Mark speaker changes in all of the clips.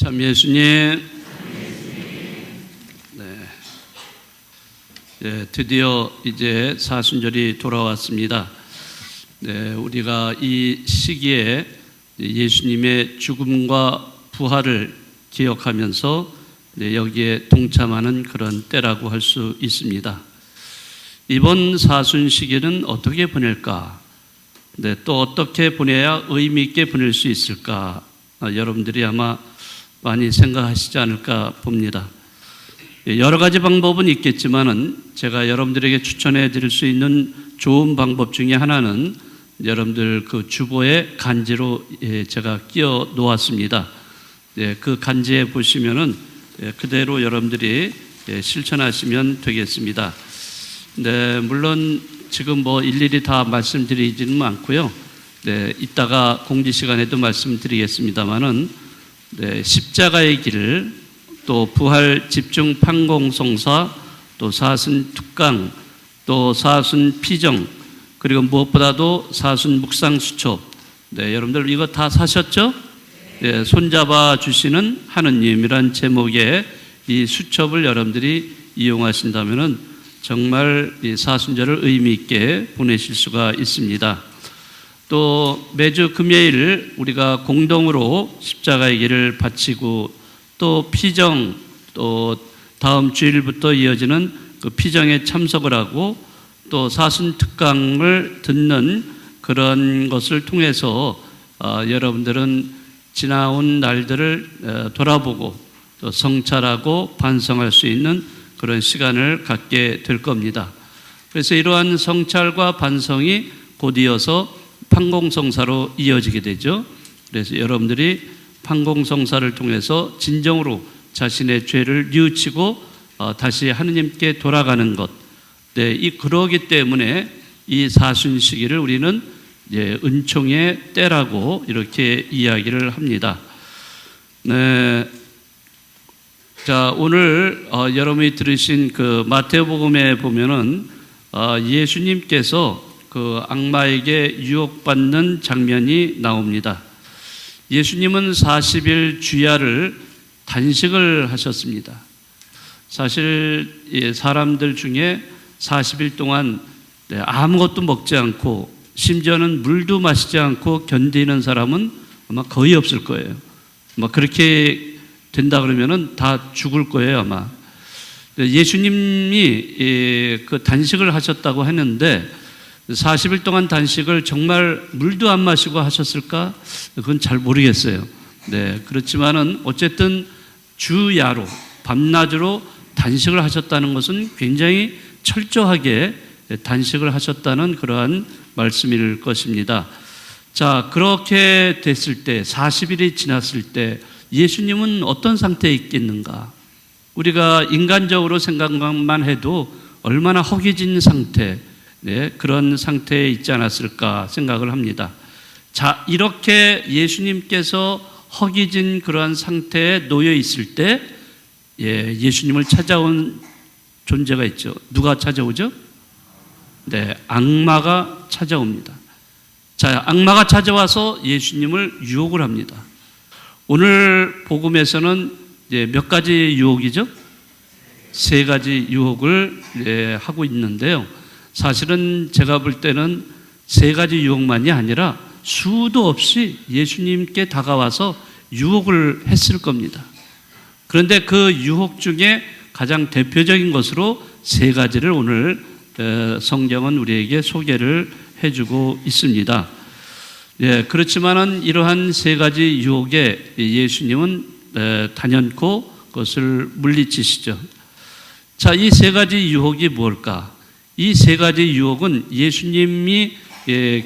Speaker 1: 참 예수님, 드디어 이제 사순절이 돌아왔습니다. 우리가 이 시기에 예수님의 죽음과 부활을 기억하면서 여기에 동참하는 그런 때라고 할 수 있습니다. 이번 사순 시기는 어떻게 보낼까? 또 어떻게 보내야 의미 있게 보낼 수 있을까? 여러분들이 아마 많이 생각하시지 않을까 봅니다. 여러 가지 방법은 있겠지만은 제가 여러분들에게 추천해 드릴 수 있는 좋은 방법 중에 하나는 여러분들 그 주보에 간지로 제가 끼워 놓았습니다. 그 간지에 보시면은 그대로 여러분들이 실천하시면 되겠습니다. 물론 지금 일일이 다 말씀드리지는 않고요. 이따가 공지 시간에도 말씀드리겠습니다만은 십자가의 길, 또 부활 집중 판공성사, 또 사순 특강, 또 사순 피정, 그리고 무엇보다도 사순 묵상수첩. 여러분들 이거 다 사셨죠? 손잡아 주시는 하느님이란 제목의 이 수첩을 여러분들이 이용하신다면은 정말 이 사순절을 의미 있게 보내실 수가 있습니다. 또 매주 금요일 우리가 공동으로 십자가의 길을 바치고 또 피정, 또 다음 주일부터 이어지는 그 피정에 참석을 하고 또 사순 특강을 듣는 그런 것을 통해서 여러분들은 지나온 날들을 돌아보고 또 성찰하고 반성할 수 있는 그런 시간을 갖게 될 겁니다. 그래서 이러한 성찰과 반성이 곧 이어서 판공성사로 이어지게 되죠. 그래서 여러분들이 판공성사를 통해서 진정으로 자신의 죄를 뉘우치고 다시 하느님께 돌아가는 것. 그러기 때문에 이 사순 시기를 우리는 은총의 때라고 이렇게 이야기를 합니다. 자, 오늘 여러분이 들으신 그 마태복음에 보면은 예수님께서 그 악마에게 유혹받는 장면이 나옵니다. 예수님은 40일 주야를 단식을 하셨습니다. 사실 사람들 중에 40일 동안 아무것도 먹지 않고 심지어는 물도 마시지 않고 견디는 사람은 아마 거의 없을 거예요. 그렇게 된다 그러면은 다 죽을 거예요, 아마. 예수님이 그 단식을 하셨다고 했는데 40일 동안 단식을 정말 물도 안 마시고 하셨을까? 그건 잘 모르겠어요. 그렇지만은 어쨌든 주야로, 밤낮으로 단식을 하셨다는 것은 굉장히 철저하게 단식을 하셨다는 그러한 말씀일 것입니다. 자, 그렇게 됐을 때, 40일이 지났을 때 예수님은 어떤 상태에 있겠는가? 우리가 인간적으로 생각만 해도 얼마나 허기진 상태, 그런 상태에 있지 않았을까 생각을 합니다. 자, 이렇게 예수님께서 허기진 그러한 상태에 놓여 있을 때 예수님을 찾아온 존재가 있죠. 누가 찾아오죠? 악마가 찾아옵니다. 자, 악마가 찾아와서 예수님을 유혹을 합니다. 오늘 복음에서는 몇 가지 유혹이죠? 3가지 유혹을 하고 있는데요. 사실은 제가 볼 때는 3가지 유혹만이 아니라 수도 없이 예수님께 다가와서 유혹을 했을 겁니다. 그런데 그 유혹 중에 가장 대표적인 것으로 3가지를 오늘 성경은 우리에게 소개를 해주고 있습니다. 그렇지만은 이러한 3가지 유혹에 예수님은 단연코 그것을 물리치시죠. 자, 이 3가지 유혹이 뭘까? 이 3가지 유혹은 예수님이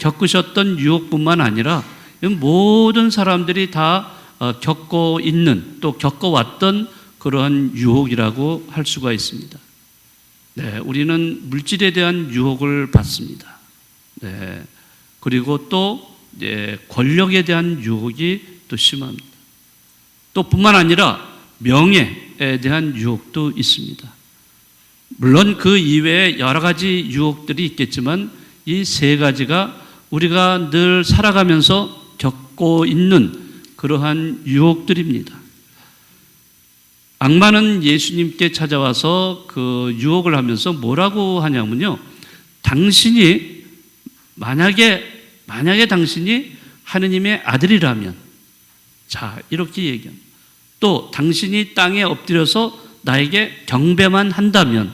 Speaker 1: 겪으셨던 유혹뿐만 아니라 모든 사람들이 다 겪고 있는, 또 겪어왔던 그러한 유혹이라고 할 수가 있습니다. 우리는 물질에 대한 유혹을 받습니다. 그리고 또 권력에 대한 유혹이 또 심합니다. 또 뿐만 아니라 명예에 대한 유혹도 있습니다. 물론 그 이외에 여러 가지 유혹들이 있겠지만 이 3가지가 우리가 늘 살아가면서 겪고 있는 그러한 유혹들입니다. 악마는 예수님께 찾아와서 그 유혹을 하면서 뭐라고 하냐면요. 당신이 만약에 당신이 하느님의 아들이라면, 자, 이렇게 얘기합니다. 또 당신이 땅에 엎드려서 나에게 경배만 한다면,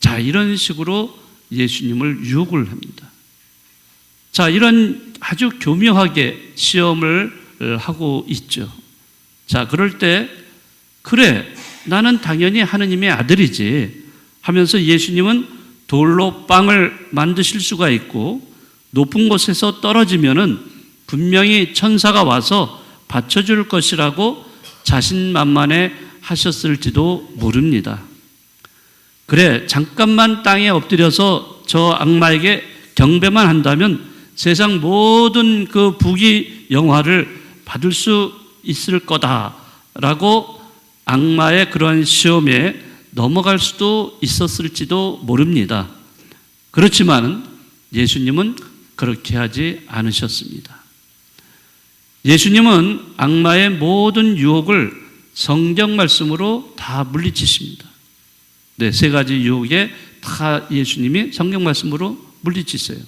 Speaker 1: 자, 이런 식으로 예수님을 유혹을 합니다. 자, 이런 아주 교묘하게 시험을 하고 있죠. 자, 그럴 때 그래, 나는 당연히 하느님의 아들이지 하면서 예수님은 돌로 빵을 만드실 수가 있고 높은 곳에서 떨어지면은 분명히 천사가 와서 받쳐줄 것이라고 자신만만해 하셨을지도 모릅니다. 그래, 잠깐만 땅에 엎드려서 저 악마에게 경배만 한다면 세상 모든 그 부귀 영화를 받을 수 있을 거다라고 악마의 그러한 시험에 넘어갈 수도 있었을지도 모릅니다. 그렇지만 예수님은 그렇게 하지 않으셨습니다. 예수님은 악마의 모든 유혹을 성경 말씀으로 다 물리치십니다. 네, 세 가지 유혹에 다 예수님이 성경 말씀으로 물리치세요.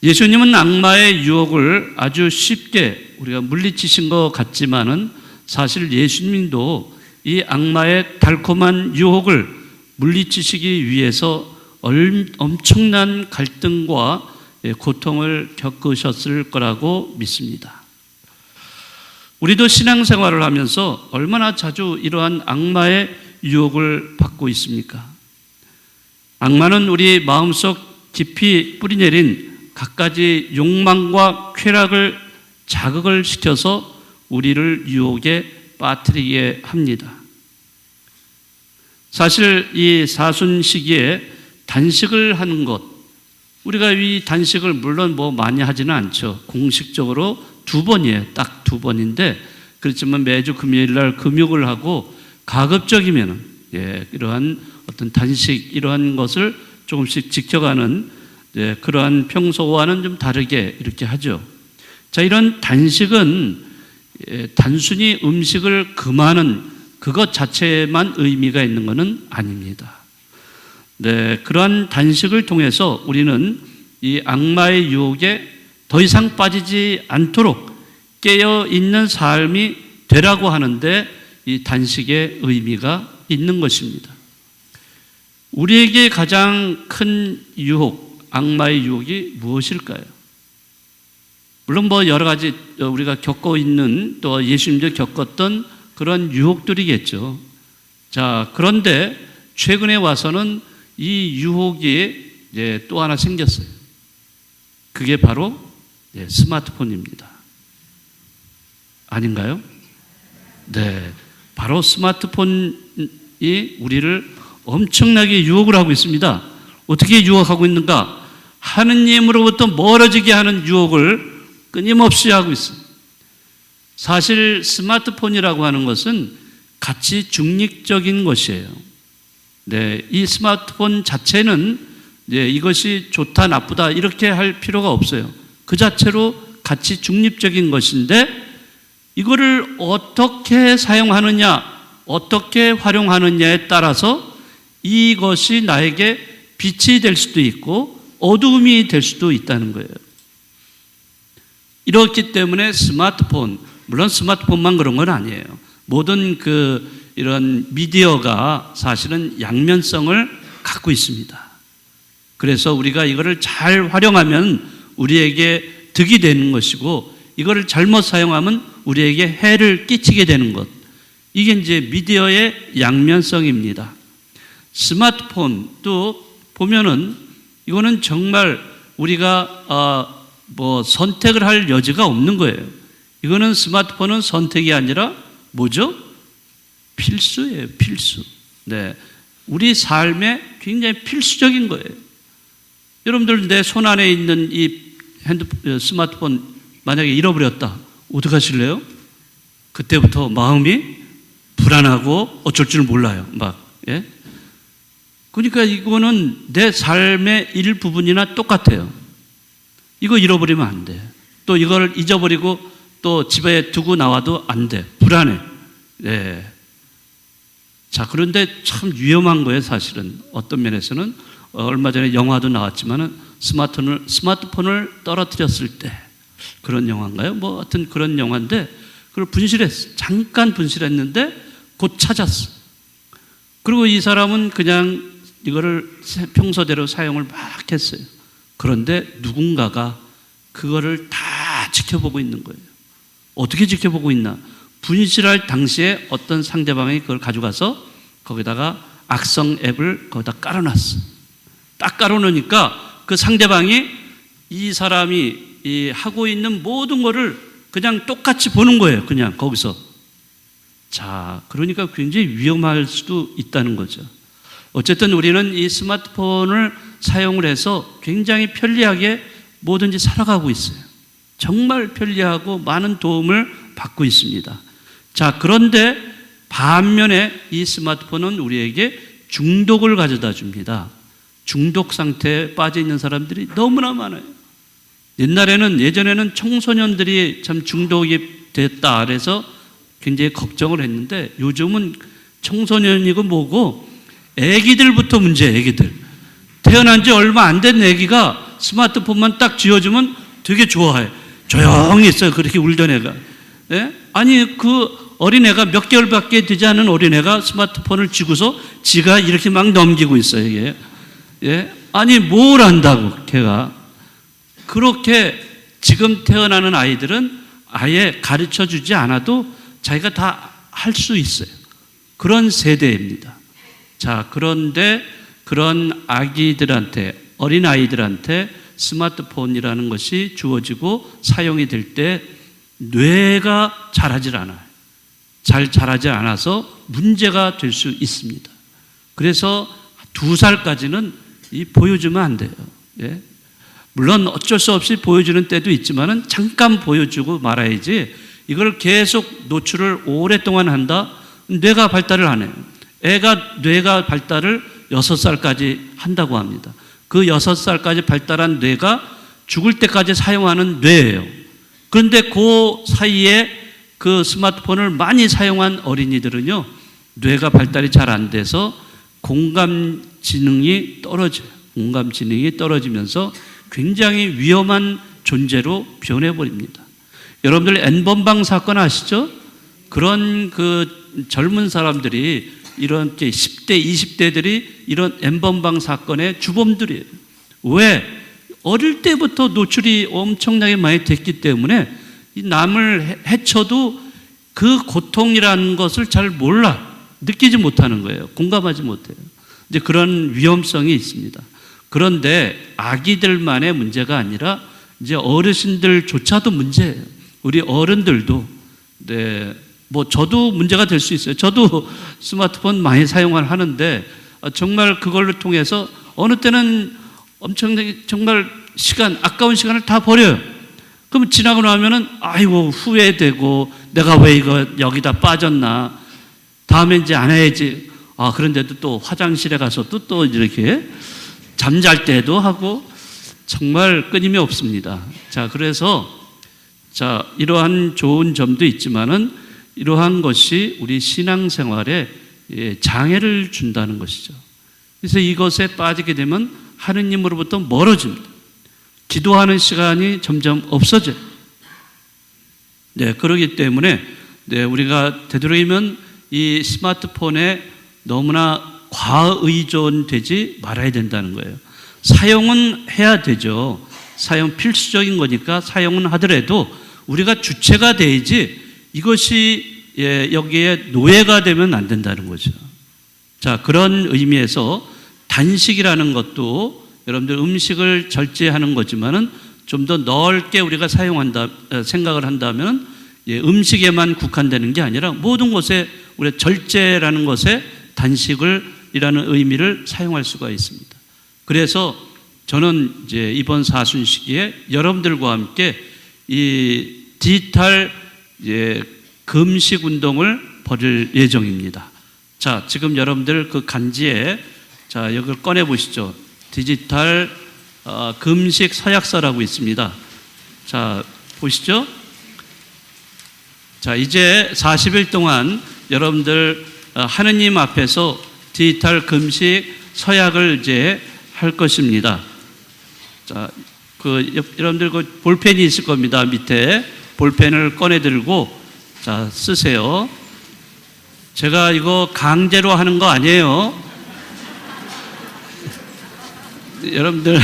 Speaker 1: 예수님은 악마의 유혹을 아주 쉽게 우리가 물리치신 것 같지만은 사실 예수님도 이 악마의 달콤한 유혹을 물리치시기 위해서 엄청난 갈등과 고통을 겪으셨을 거라고 믿습니다. 우리도 신앙생활을 하면서 얼마나 자주 이러한 악마의 유혹을 받고 있습니까? 악마는 우리 마음속 깊이 뿌리내린 갖가지 욕망과 쾌락을 자극을 시켜서 우리를 유혹에 빠뜨리게 합니다. 사실 이 사순 시기에 단식을 하는 것, 우리가 이 단식을 물론 뭐 많이 하지는 않죠. 공식적으로 2번이에요. 딱 2번인데, 그렇지만 매주 금요일 날 금욕을 하고 가급적이면은 이러한 어떤 단식 이러한 것을 조금씩 지켜가는 그러한 평소와는 좀 다르게 이렇게 하죠. 자, 이런 단식은 단순히 음식을 금하는 그것 자체만 의미가 있는 것은 아닙니다. 네, 그러한 단식을 통해서 우리는 이 악마의 유혹에 더 이상 빠지지 않도록 깨어 있는 삶이 되라고 하는데 이 단식의 의미가 있는 것입니다. 우리에게 가장 큰 유혹, 악마의 유혹이 무엇일까요? 물론 뭐 여러 가지 우리가 겪고 있는 또 예수님도 겪었던 그런 유혹들이겠죠. 자, 그런데 최근에 와서는 이 유혹이 또 하나 생겼어요. 그게 바로 스마트폰입니다. 아닌가요? 네, 바로 스마트폰이 우리를 엄청나게 유혹을 하고 있습니다. 어떻게 유혹하고 있는가? 하느님으로부터 멀어지게 하는 유혹을 끊임없이 하고 있어요. 사실 스마트폰이라고 하는 것은 가치 중립적인 것이에요. 네, 이 스마트폰 자체는 이것이 좋다 나쁘다 이렇게 할 필요가 없어요. 그 자체로 가치 중립적인 것인데 이거를 어떻게 사용하느냐, 어떻게 활용하느냐에 따라서 이것이 나에게 빛이 될 수도 있고 어두움이 될 수도 있다는 거예요. 이렇기 때문에 스마트폰, 물론 스마트폰만 그런 건 아니에요. 모든 이런 미디어가 사실은 양면성을 갖고 있습니다. 그래서 우리가 이거를 잘 활용하면 우리에게 득이 되는 것이고 이거를 잘못 사용하면 우리에게 해를 끼치게 되는 것. 이게 이제 미디어의 양면성입니다. 스마트폰도 보면은 이거는 정말 우리가 선택을 할 여지가 없는 거예요. 이거는 스마트폰은 선택이 아니라 뭐죠? 필수예요, 필수. 네, 우리 삶에 굉장히 필수적인 거예요. 여러분들 내 손 안에 있는 이 스마트폰 만약에 잃어버렸다. 어떡하실래요? 그때부터 마음이 불안하고 어쩔 줄 몰라요. 그러니까 이거는 내 삶의 일부분이나 똑같아요. 이거 잃어버리면 안 돼. 또 이걸 잊어버리고 또 집에 두고 나와도 안 돼. 불안해. 네. 자, 그런데 참 위험한 거예요, 사실은. 어떤 면에서는 얼마 전에 영화도 나왔지만은 스마트폰을 떨어뜨렸을 때 그런 영화인가요? 뭐 하여튼 그런 영화인데 그걸 분실했어. 잠깐 분실했는데 곧 찾았어. 그리고 이 사람은 그냥 이거를 평소대로 사용을 막 했어요. 그런데 누군가가 그거를 다 지켜보고 있는 거예요. 어떻게 지켜보고 있나? 분실할 당시에 어떤 상대방이 그걸 가져가서 거기다가 악성 앱을 거기다 깔아놨어. 딱 깔아놓으니까 그 상대방이 이 사람이 하고 있는 모든 거를 그냥 똑같이 보는 거예요. 그냥 거기서. 자, 그러니까 굉장히 위험할 수도 있다는 거죠. 어쨌든 우리는 이 스마트폰을 사용을 해서 굉장히 편리하게 뭐든지 살아가고 있어요. 정말 편리하고 많은 도움을 받고 있습니다. 자, 그런데 반면에 이 스마트폰은 우리에게 중독을 가져다 줍니다. 중독 상태에 빠져 있는 사람들이 너무나 많아요. 예전에는 청소년들이 참 중독이 됐다 그래서 굉장히 걱정을 했는데 요즘은 청소년이고 뭐고 애기들부터 문제예요. 애기들. 태어난 지 얼마 안 된 애기가 스마트폰만 딱 쥐어주면 되게 좋아해. 조용히 있어요. 그렇게 울던 애가. 예? 아니 그 어린애가 몇 개월밖에 되지 않은 어린애가 스마트폰을 쥐고서 지가 이렇게 막 넘기고 있어요. 이게. 예? 아니 뭘 안다고 걔가. 그렇게 지금 태어나는 아이들은 아예 가르쳐주지 않아도 자기가 다 할 수 있어요. 그런 세대입니다. 자, 그런데 그런 아기들한테, 어린아이들한테 스마트폰이라는 것이 주어지고 사용이 될 때 뇌가 자라질 않아요. 잘 자라지 않아서 문제가 될 수 있습니다. 그래서 2살까지는 보여주면 안 돼요. 예? 물론 어쩔 수 없이 보여주는 때도 있지만은 잠깐 보여주고 말아야지 이걸 계속 노출을 오랫동안 한다? 뇌가 발달을 안 해요. 뇌가 발달을 6살까지 한다고 합니다. 그 6살까지 발달한 뇌가 죽을 때까지 사용하는 뇌예요. 그런데 그 사이에 그 스마트폰을 많이 사용한 어린이들은요, 뇌가 발달이 잘 안 돼서 공감 지능이 떨어져요. 공감 지능이 떨어지면서 굉장히 위험한 존재로 변해버립니다. 여러분들 N번방 사건 아시죠? 그런 그 젊은 사람들이 이런 10대, 20대들이 이런 N번방 사건의 주범들이에요. 왜? 어릴 때부터 노출이 엄청나게 많이 됐기 때문에 남을 해쳐도 그 고통이라는 것을 잘 몰라. 느끼지 못하는 거예요. 공감하지 못해요. 이제 그런 위험성이 있습니다. 그런데 아기들만의 문제가 아니라 이제 어르신들조차도 문제예요. 우리 어른들도, 네, 뭐 저도 문제가 될 수 있어요. 저도 스마트폰 많이 사용을 하는데 정말 그걸 통해서 어느 때는 엄청나게 정말 아까운 시간을 다 버려요. 그럼 지나고 나면은 아이고 후회되고 내가 왜 이거 여기다 빠졌나. 다음에 이제 안 해야지. 그런데도 또 화장실에 가서 또 이렇게 잠잘 때도 하고 정말 끊임이 없습니다. 자, 그래서 이러한 좋은 점도 있지만은 이러한 것이 우리 신앙생활에 장애를 준다는 것이죠. 그래서 이것에 빠지게 되면 하느님으로부터 멀어집니다. 기도하는 시간이 점점 없어져요. 네, 그러기 때문에 우리가 되도록이면 이 스마트폰에 너무나 과의존되지 말아야 된다는 거예요. 사용은 해야 되죠. 사용 필수적인 거니까 사용은 하더라도 우리가 주체가 돼야지 이것이 여기에 노예가 되면 안 된다는 거죠. 자, 그런 의미에서 단식이라는 것도 여러분들 음식을 절제하는 거지만은 좀 더 넓게 우리가 생각을 한다면 음식에만 국한되는 게 아니라 모든 것에 우리가 절제라는 것에 단식이라는 의미를 사용할 수가 있습니다. 그래서 저는 이제 이번 사순 시기에 여러분들과 함께 이 디지털 금식 운동을 벌일 예정입니다. 자, 지금 여러분들 그 간지에 여기를 꺼내 보시죠. 디지털 금식 서약서라고 있습니다. 자, 보시죠. 자, 이제 40일 동안 여러분들 하느님 앞에서 디지털 금식 서약을 이제 할 것입니다. 자, 여러분들 볼펜이 있을 겁니다. 밑에 볼펜을 꺼내 들고 자, 쓰세요. 제가 이거 강제로 하는 거 아니에요. 여러분들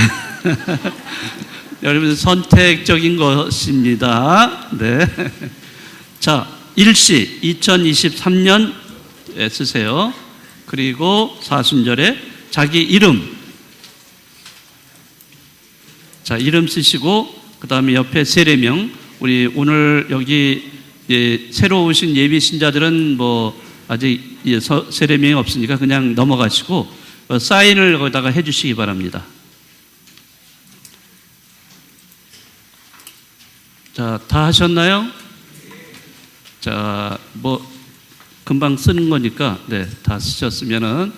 Speaker 1: 여러분들 선택적인 것입니다. 네. 자, 일시 2023년 쓰세요. 그리고 사순절에 자기 이름, 자, 이름 쓰시고 그 다음에 옆에 세례명. 우리 오늘 여기 새로 오신 예비 신자들은 뭐 아직 세례명이 없으니까 그냥 넘어가시고 사인을 거기다가 해주시기 바랍니다. 자, 다 하셨나요? 자, 뭐 금방 쓰는 거니까 네, 다 쓰셨으면은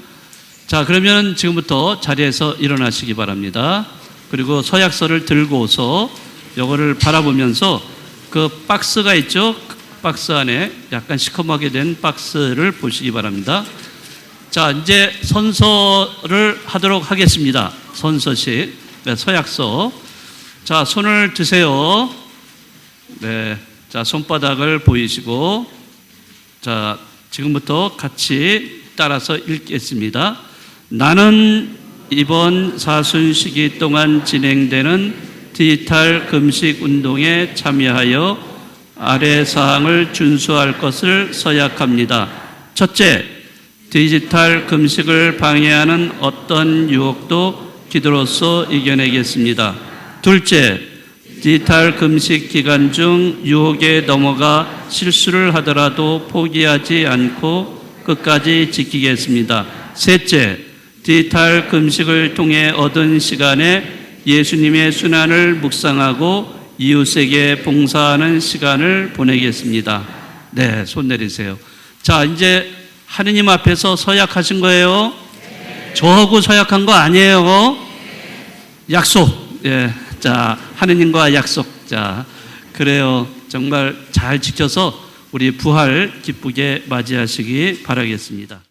Speaker 1: 자, 그러면 지금부터 자리에서 일어나시기 바랍니다. 그리고 서약서를 들고서 요거를 바라보면서 그 박스가 있죠? 박스 안에 약간 시커멓게 된 박스를 보시기 바랍니다. 자, 이제 선서를 하도록 하겠습니다. 선서식, 네, 서약서. 자, 손을 드세요. 네, 자, 손바닥을 보이시고, 자, 지금부터 같이 따라서 읽겠습니다. 나는 이번 사순 시기 동안 진행되는 디지털 금식 운동에 참여하여 아래 사항을 준수할 것을 서약합니다. 첫째, 디지털 금식을 방해하는 어떤 유혹도 기도로서 이겨내겠습니다. 둘째, 디지털 금식 기간 중 유혹에 넘어가 실수를 하더라도 포기하지 않고 끝까지 지키겠습니다. 셋째, 디지털 금식을 통해 얻은 시간에 예수님의 순환을 묵상하고 이웃에게 봉사하는 시간을 보내겠습니다. 네, 손 내리세요. 자, 이제 하느님 앞에서 서약하신 거예요? 저하고 서약한 거 아니에요? 약속. 예. 자, 하느님과 약속. 자, 그래요. 정말 잘 지켜서 우리 부활 기쁘게 맞이하시기 바라겠습니다.